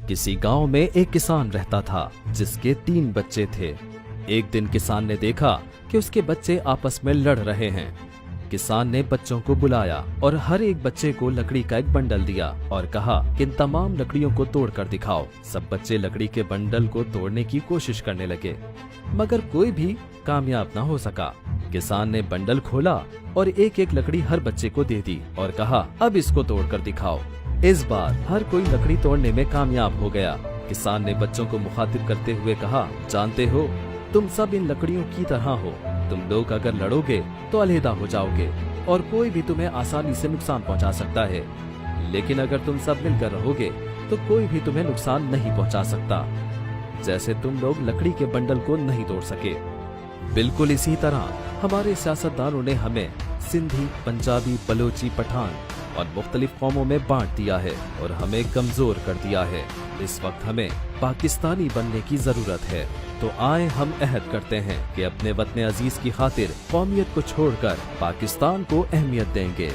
किसी गांव में एक किसान रहता था जिसके 3 बच्चे थे। एक दिन किसान ने देखा कि उसके बच्चे आपस में लड़ रहे हैं। किसान ने बच्चों को बुलाया और हर एक बच्चे को लकड़ी का एक बंडल दिया और कहा कि इन तमाम लकड़ियों को तोड़कर दिखाओ। सब बच्चे लकड़ी के बंडल को तोड़ने की कोशिश करने लगे, मगर कोई भी कामयाब न हो सका। किसान ने बंडल खोला और एक एक लकड़ी हर बच्चे को दे दी और कहा, अब इसको तोड़कर दिखाओ। इस बार हर कोई लकड़ी तोड़ने में कामयाब हो गया। किसान ने बच्चों को मुखातिब करते हुए कहा, जानते हो, तुम सब इन लकड़ियों की तरह हो। तुम लोग अगर लड़ोगे तो अलहदा हो जाओगे और कोई भी तुम्हें आसानी से नुकसान पहुंचा सकता है, लेकिन अगर तुम सब मिलकर रहोगे तो कोई भी तुम्हें नुकसान नहीं पहुंचा सकता, जैसे तुम लोग लकड़ी के बंडल को नहीं तोड़ सके। बिल्कुल इसी तरह हमारे सियासतदानों ने हमें सिंधी, पंजाबी, बलोची, पठान और मुख्तलिफ कौमों में बांट दिया है और हमें कमजोर कर दिया है। इस वक्त हमें पाकिस्तानी बनने की जरूरत है। तो आए हम अहद करते हैं कि अपने वतन अजीज की खातिर कौमियत को छोड़कर पाकिस्तान को अहमियत देंगे।